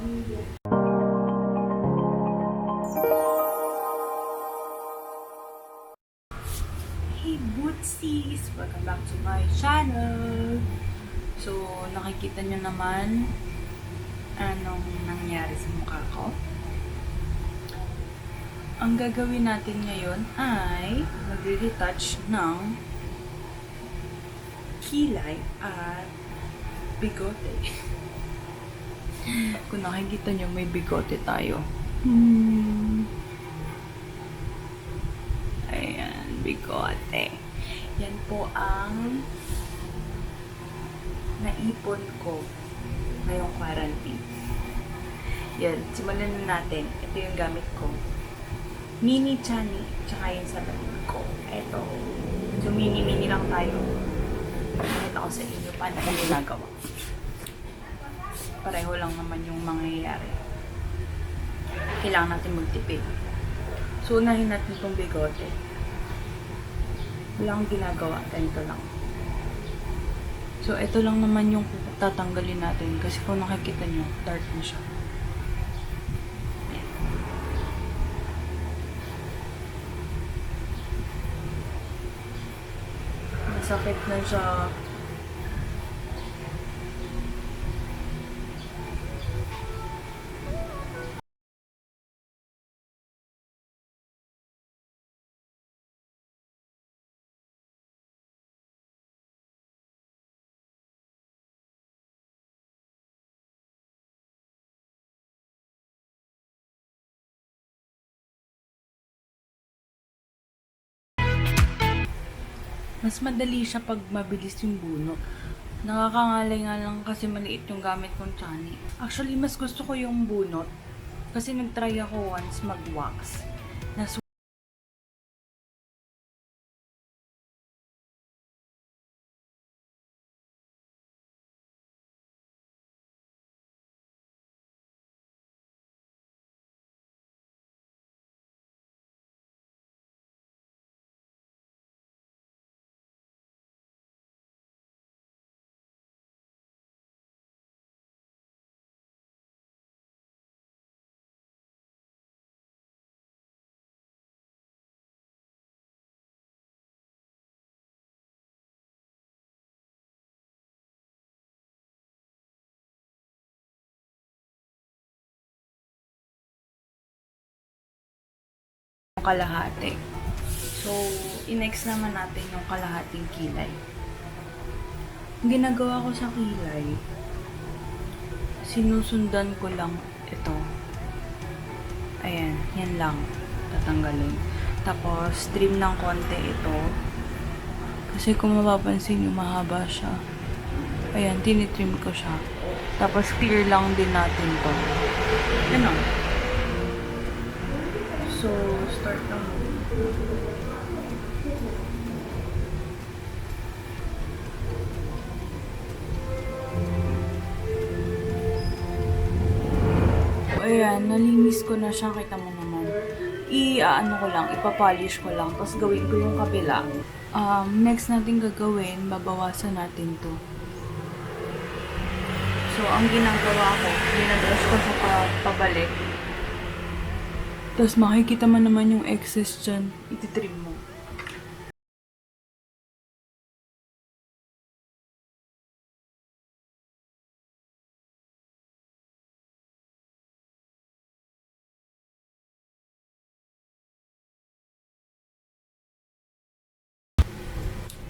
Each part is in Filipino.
Hey Bootsies! Welcome back to my channel! So, nakikita nyo naman anong nangyari sa mukha ko. Ang gagawin natin ngayon ay magre-retouch ng kilay at bigote. Kung nakikita nyo, may bigote tayo. Ayan, bigote. Yan po ang naipon ko ngayong quarantine. Yan, simulan na natin. Ito yung gamit ko. Mini chani, tsaka yung salamin ko. Ito. So, mini lang tayo. Pakita ko sa inyo paano ko ginagawa. Pareho lang naman yung mangyayari. Kailangan natin magtipid. So, unahin natin itong bigote. Wala akong ginagawa. Ganito lang. So, ito lang naman yung tatanggalin natin. Kasi kung nakikita nyo, dark na siya. Masakit na siya. Mas madali siya pag mabilis yung bunot. Nakakangalay nga lang kasi maliit yung gamit kong chani. Actually, mas gusto ko yung bunot. Kasi nag-try ako once mag-wax. Kalahati. So, i-next naman natin yung kalahating kilay. Ang ginagawa ko sa kilay, sinusundan ko lang ito. Ayan, yan lang. Tatanggalin. Tapos, trim ng konti ito. Kasi kung mapapansin nyo, mahaba siya. Ayan, tinitrim ko siya. Tapos, clear lang din natin to. Yan o. So, start na mo. Ayan, nalinis ko na siya. Kita mo naman. I-ano ko lang, ipapolish ko lang. Tapos gawin ko yung kabila. Next natin gagawin, babawasan natin to. So, ang ginagawa ko, dinadrush ko sa pabalik. Tapos makikita man naman yung excess dyan, ititrim mo.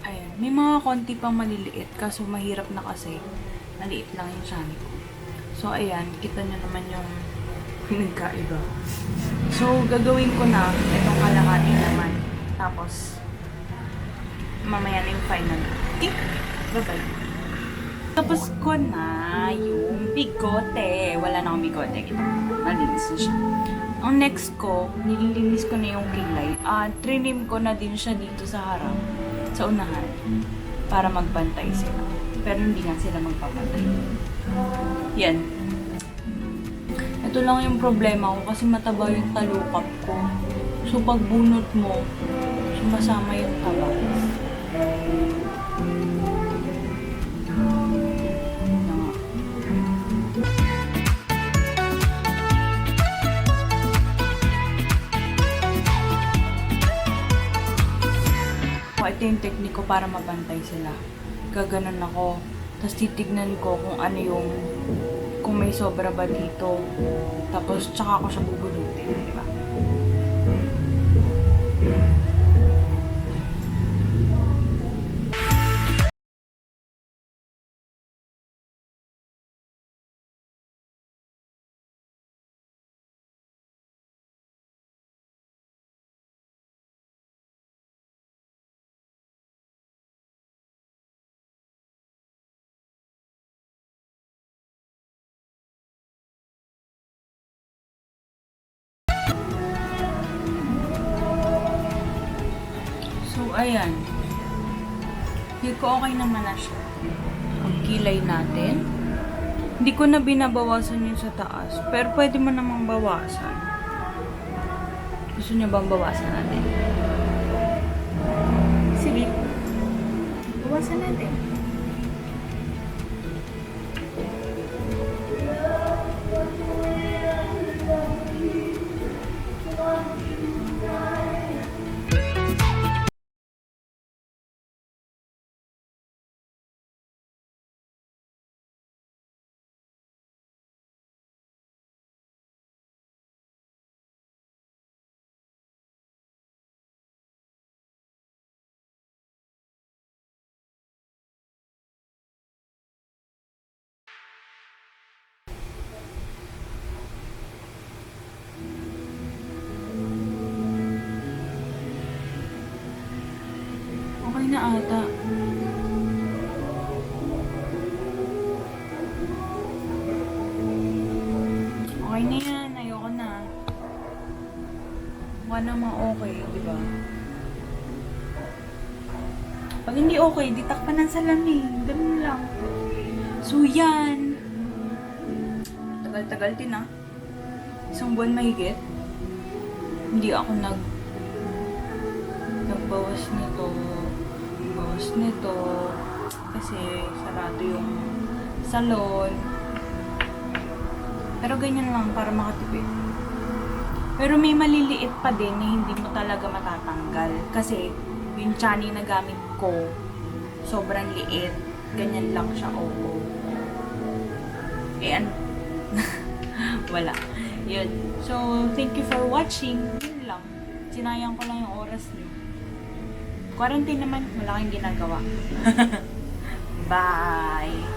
Ayan, may mga konti pang maliliit, kaso mahirap na kasi. Maliit lang yung chani ko. So, ayan, kita nyo naman yung nagkaiba. So, gagawin ko na itong kalahati naman. Tapos, mamaya na yung final. Bye-bye. Tapos ko na yung bigote. Wala na akong bigote. Nalinis na siya. Ang next ko, nililinis ko na yung kilay. Trinim ko na din siya dito sa harap. Sa unahan. Para magbantay sila. Pero hindi nga sila magpapantay. Yan. Ito lang yung problema ko kasi mataba yung talukap ko. So, pag bunot mo, sumasama yung taba. ito yung technique ko para mabantay sila. Gaganon ako. Tapos titignan ko kung ano yung, kung may sobra ba dito. Tapos tsaka ako siya bubulutin, di ba? So, ayan. Feel ko okay naman na siya. Ang kilay natin. Hindi ko na binabawasan yun sa taas. Pero pwede mo namang bawasan. Gusto niyo bang bawasan natin? Sige. Bawasan natin. Okay na ata. Okay na yan. Ayoko na. Mukha naman okay, di ba? Pag hindi okay, di takpan ng salamin. Ganun lang. So, yan. Tagal-tagal din ah. Isang buwan mahigit. Hindi ako nagbawas nito. Nagbawas nito. Kasi sarado yung salon. Pero ganyan lang para makatipid. Pero may maliliit pa din na hindi mo talaga matatanggal. Kasi yung chani na gamit ko, sobrang liit. Ganyan lang siya, oo. Eh, wala. Yun. So, thank you for watching. Yun lang. Sinayang ko lang yung oras niyo. Quarantine naman, wala kang ginagawa. Bye!